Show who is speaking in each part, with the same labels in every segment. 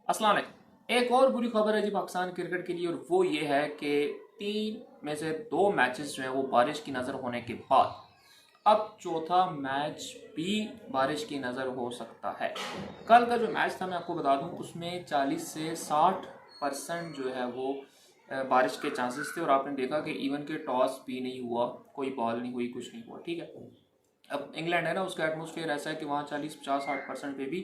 Speaker 1: अस्सलाम वालेकुम। एक और बुरी खबर है जी पाकिस्तान क्रिकेट के लिए, और वो ये है कि 3 में से 2 मैचेस जो हैं वो बारिश की नज़र होने के बाद अब चौथा मैच भी बारिश की नज़र हो सकता है। कल का जो मैच था मैं आपको बता दूं, उसमें 40 से 60% जो है वो बारिश के चांसेस थे, और आपने देखा कि इवन के टॉस भी नहीं हुआ, कोई बॉल नहीं हुई, कुछ नहीं हुआ। ठीक है, अब इंग्लैंड है ना, उसका एटमोसफेयर ऐसा है कि वहाँ 40, 50, 60% पे भी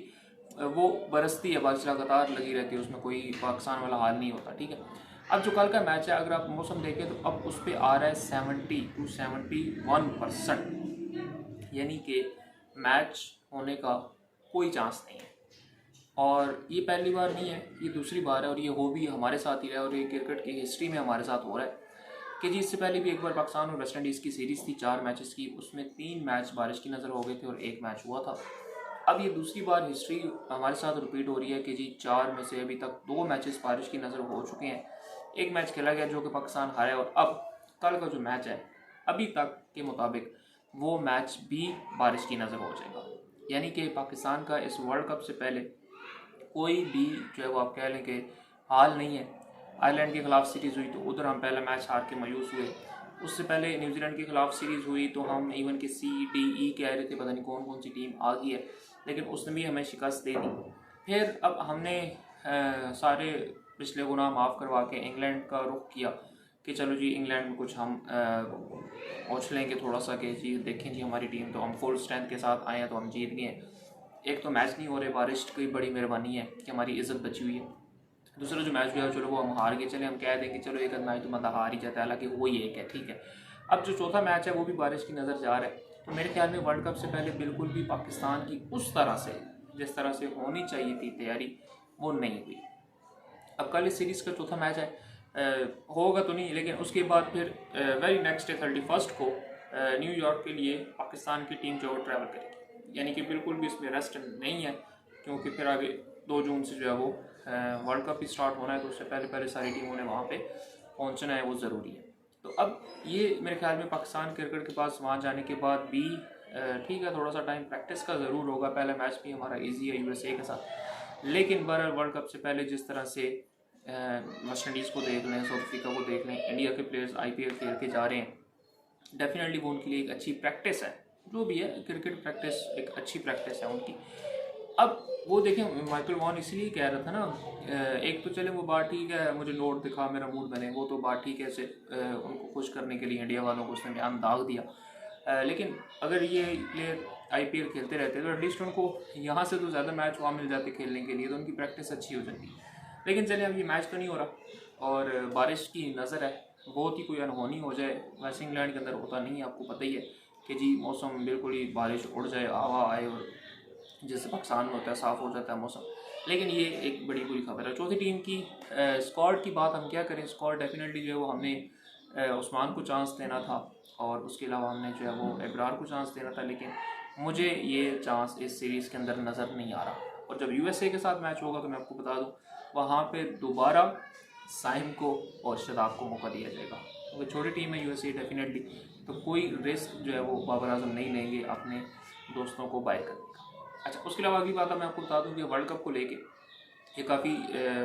Speaker 1: वो बरसती है, बारिश लगातार लगी रहती है, उसमें कोई पाकिस्तान वाला हाल नहीं होता। ठीक है, अब जो कल का मैच है अगर आप मौसम देखें तो अब उस पर आ रहा है 70 to 71%, यानी कि मैच होने का कोई चांस नहीं है। और ये पहली बार नहीं है, ये दूसरी बार है, और ये हो भी हमारे साथ ही रहा है, और ये क्रिकेट की हिस्ट्री में हमारे साथ हो रहा है कि जी इससे पहले भी एक बार पाकिस्तान और वेस्ट इंडीज़ की सीरीज़ थी 4 मैचेस की, उसमें 3 मैच बारिश की नज़र हो गए थे और 1 मैच हुआ था। अब ये दूसरी बार हिस्ट्री हमारे साथ रिपीट हो रही है कि जी 4 में से अभी तक 2 मैचेस बारिश की नज़र हो चुके हैं, 1 मैच खेला गया जो कि पाकिस्तान हारा है, और अब कल का जो मैच है अभी तक के मुताबिक वो मैच भी बारिश की नज़र हो जाएगा। यानी कि पाकिस्तान का इस वर्ल्ड कप से पहले कोई भी जो है वो आप कह लें कि हाल नहीं है। आयरलैंड के खिलाफ सीरीज़ हुई तो उधर हम पहला मैच हार के मायूस हुए, उससे पहले न्यूजीलैंड के खिलाफ सीरीज़ हुई तो हम इवन के CDE कह रहे थे, पता नहीं कौन कौन सी टीम आ गई है, लेकिन उसने भी हमें शिकस्त दे दी। फिर अब हमने सारे पिछले गुनाह माफ़ करवा के इंग्लैंड का रुख किया कि चलो जी इंग्लैंड में कुछ हम पहुँच लेंगे थोड़ा सा, कि जी देखें जी हमारी टीम तो हम फुल स्ट्रेंथ के साथ आए हैं तो हम जीत गए। एक तो मैच नहीं हो रहे, बारिश की बड़ी मेहरबानी है कि हमारी इज्जत बची हुई है। दूसरा जो मैच हुआ चलो वो हम हार गए, चले हम कह देंगे चलो एक मैच तो मतलब हार ही जाता है, हालांकि वो ही एक है। ठीक है, अब जो चौथा मैच है वो भी बारिश की नज़र जा रहा है, तो मेरे ख्याल में वर्ल्ड कप से पहले बिल्कुल भी पाकिस्तान की उस तरह से जिस तरह से होनी चाहिए थी तैयारी, वो नहीं हुई। अब कल इस सीरीज़ का चौथा मैच है, होगा तो नहीं, लेकिन उसके बाद फिर वेरी नेक्स्ट डे 31 को न्यूयॉर्क के लिए पाकिस्तान की टीम जो है ट्रैवल करेगी, यानी कि बिल्कुल भी इसमें रेस्ट नहीं है, क्योंकि फिर आगे 2 जून से जो है वो वर्ल्ड कप ही स्टार्ट होना है, तो उससे पहले पहले सारी टीमों ने वहाँ पे पहुँचना है, वो ज़रूरी है। तो अब ये मेरे ख्याल में पाकिस्तान क्रिकेट के पास वहाँ जाने के बाद भी ठीक है, थोड़ा सा टाइम प्रैक्टिस का ज़रूर होगा, पहला मैच भी हमारा ईजी है USA के साथ, लेकिन बहरहाल वर्ल्ड कप से पहले जिस तरह से वेस्ट इंडीज़ को देख लें, साउथ अफ्रीका को देख लें, इंडिया के प्लेयर्स IPL खेल के जा रहे हैं, डेफिनेटली वो उनके लिए एक अच्छी प्रैक्टिस है। जो भी है क्रिकेट प्रैक्टिस एक अच्छी प्रैक्टिस है उनकी। अब वो देखें, माइकल वॉन इसलिए कह रहा था ना, एक तो चले वो बात ठीक है, मुझे नोट दिखा मेरा मूड बने, वो तो बात ठीक है, से उनको खुश करने के लिए इंडिया वालों को उसने बयान दाग दिया। लेकिन अगर ये प्लेयर IPL खेलते रहते तो एटलीस्ट उनको यहाँ से तो ज़्यादा मैच वहाँ मिल जाते खेलने के लिए, तो उनकी प्रैक्टिस अच्छी हो जाती। लेकिन चले अब ये मैच तो नहीं हो रहा, और बारिश की नज़र है, बहुत ही कोई अनहोनी हो जाए, वैसे इंग्लैंड के अंदर होता नहीं है, आपको पता ही है कि जी मौसम बिल्कुल ही बारिश उड़ जाए, हवा आए, और जैसे पाकिस्तान में होता है साफ़ हो जाता है मौसम। लेकिन ये एक बड़ी बुरी खबर है। चौथी टीम की स्क्वाड की बात हम क्या करें, स्क्वाड डेफिनेटली जो है वो हमने उस्मान को चांस देना था, और उसके अलावा हमने जो है वो एब्रार को चांस देना था, लेकिन मुझे ये चांस इस सीरीज़ के अंदर नज़र नहीं आ रहा। और जब USA के साथ मैच होगा तो मैं आपको बता दूँ वहाँ पे दोबारा साइम को और शदाब को मौका दिया जाएगा, क्योंकि छोटी टीम है USA डेफिनेटली, तो कोई रिस्क जो है वो बाबर आजम नहीं लेंगे अपने दोस्तों को बाय करने का। अच्छा, उसके अलावा अगली बात मैं आपको बता दूं कि वर्ल्ड कप को लेके ये काफ़ी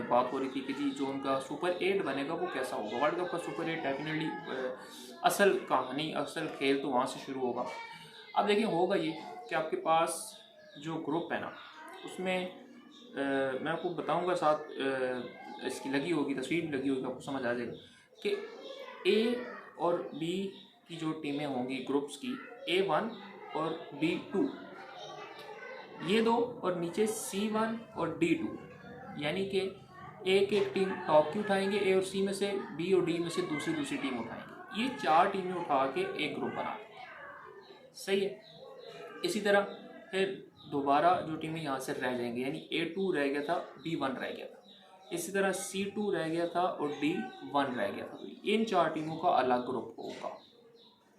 Speaker 1: बात हो रही थी कि जी जो उनका सुपर 8 बनेगा वो कैसा होगा। वर्ल्ड कप का सुपर 8 डेफिनेटली असल कहानी, असल खेल तो वहाँ से शुरू होगा। अब देखिए होगा ये कि आपके पास जो ग्रुप है ना, उसमें मैं आपको बताऊंगा साथ, इसकी लगी होगी तस्वीर भी लगी होगी, आपको समझ आ जाएगा कि A और B की जो टीमें होंगी ग्रुप्स की, A1 और B2, ये दो, और नीचे C1 और D2, यानी कि एक एक टीम टॉप की उठाएंगे, A और C में से, B और D में से दूसरी टीम उठाएंगे, ये 4 टीमें उठा के एक ग्रुप बना देंगे। सही है। इसी तरह फिर दोबारा जो टीमें यहाँ से रह जाएंगी, यानी A2 रह गया था, B1 रह गया था, इसी तरह C2 रह गया था और D1 रह गया था, तो इन 4 टीमों का अलग ग्रुप होगा।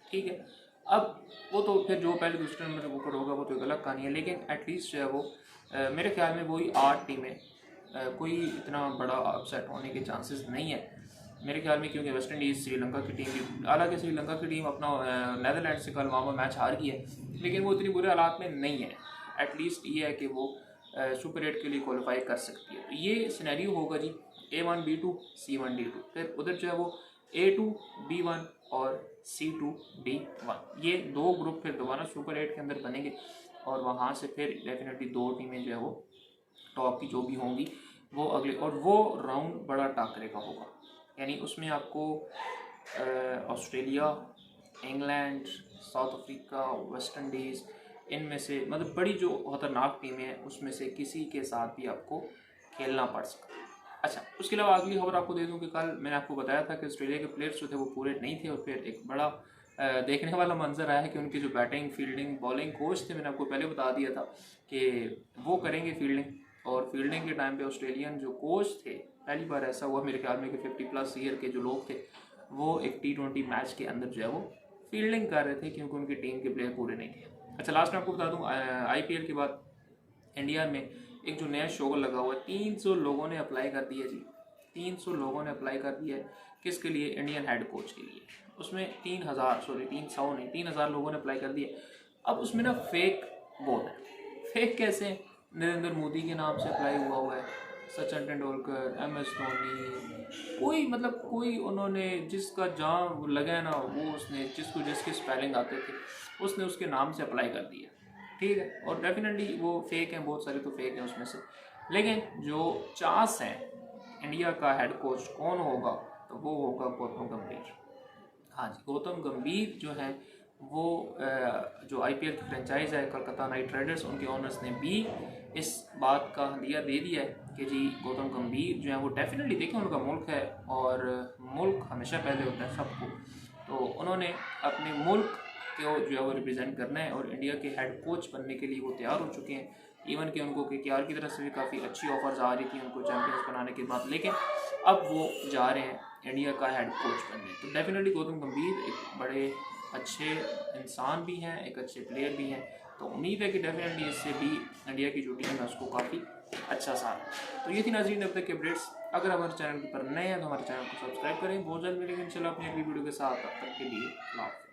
Speaker 1: ठीक है, अब वो तो फिर जो पहले दूसरे नंबर ऊपर होगा वो तो एक अलग कहानी है, लेकिन एटलीस्ट जो है वो मेरे ख्याल में वही 8 टीमें, कोई इतना बड़ा अपसेट होने के चांसेस नहीं है मेरे ख्याल में, क्योंकि वेस्ट इंडीज़ श्रीलंका की टीम भी, हालांकि श्रीलंका की टीम अपना नीदरलैंड से कल वहाँ पर मैच हार गई है, लेकिन वो इतनी बुरे हालात में नहीं है। एटलीस्ट ये है कि वो सुपर 8 के लिए क्वालिफाई कर सकती है। तो ये सिनेरियो होगा जी, A1 B2 C1 D2, फिर उधर जो है वो A2 B1 और C2 D1, ये 2 ग्रुप फिर दोबारा सुपर 8 के अंदर बनेंगे और वहाँ से फिर डेफिनेटली 2 टीमें जो है वो टॉप की जो भी होंगी वो अगले, और वो राउंड बड़ा टाकरे का होगा, यानी उसमें आपको Australia, England, south Africa, West Indies, इनमें से मतलब बड़ी जो खतरनाक टीमें हैं उसमें से किसी के साथ भी आपको खेलना पड़ सकता है। अच्छा, उसके अलावा अगली खबर आपको दे दूं कि कल मैंने आपको बताया था कि ऑस्ट्रेलिया के प्लेयर्स जो थे वो पूरे नहीं थे, और फिर एक बड़ा देखने वाला मंजर आया है कि उनके जो बैटिंग, फील्डिंग, बॉलिंग कोच थे, मैंने आपको पहले बता दिया था कि वो करेंगे फील्डिंग, और फील्डिंग के टाइम पे ऑस्ट्रेलियन जो कोच थे, पहली बार ऐसा हुआ मेरे ख्याल में कि 50+ ईयर के जो लोग थे वो एक T20 मैच के अंदर जो है वो फील्डिंग कर रहे थे, क्योंकि उनकी टीम के प्लेयर पूरे नहीं थे। अच्छा, लास्ट में आपको बता दूं IPL के बाद इंडिया में एक जो नया शो लगा हुआ है, 300 लोगों ने अप्लाई कर दिया जी, 300 लोगों ने अप्लाई कर दिया है। किसके लिए? इंडियन हेड कोच के लिए। उसमें 300 लोगों ने अप्लाई कर दिया। अब उसमें ना फेक बहुत है। फेक कैसे? नरेंद्र मोदी के नाम से अप्लाई हुआ है, सचिन तेंदुलकर, MS धोनी, कोई मतलब कोई उन्होंने जिसका जहाँ लगा है ना वो उसने जिसको जिसके स्पेलिंग आते थे उसने उसके नाम से अप्लाई कर दिया, ठीक है। और डेफिनेटली वो फेक हैं, बहुत सारे तो फेक हैं उसमें से, लेकिन जो चांस हैं इंडिया का हेड कोच कौन होगा, तो वो होगा गौतम गंभीर। हाँ जी, गौतम गंभीर जो है वो जो IPL की फ्रेंचाइज है कोलकाता नाइट राइडर्स, उनके ओनर्स ने भी इस बात का हदिया दे दिया है कि जी गौतम गंभीर जो है वो डेफिनेटली, देखिए उनका मुल्क है और मुल्क हमेशा पहले होता है सबको, तो उन्होंने अपने मुल्क को जो है वो रिप्रेजेंट करना है और इंडिया के हेड कोच बनने के लिए वो तैयार हो चुके हैं। इवन कि उनको KKR की तरफ से भी काफ़ी अच्छी ऑफर्स आ रही थी उनको चैंपियंस बनाने के बाद, लेकिन अब वो जा रहे हैं इंडिया का हेड कोच बनने। तो डेफिनेटली गौतम गंभीर एक बड़े अच्छे इंसान भी हैं, एक अच्छे प्लेयर भी हैं, तो उम्मीद है कि डेफिनेटली इससे भी इंडिया की जो टीम है उसको काफ़ी अच्छा साथ। तो ये थी नाज़रीन अब तक के अपडेट्स। अगर हमारे चैनल पर नए हैं तो हमारे चैनल को सब्सक्राइब करें। बहुत जल्द मिलेंगे इंशाल्लाह अपनी अगली वीडियो के साथ। तब तक के लिए अल्लाह हाफ़िज़।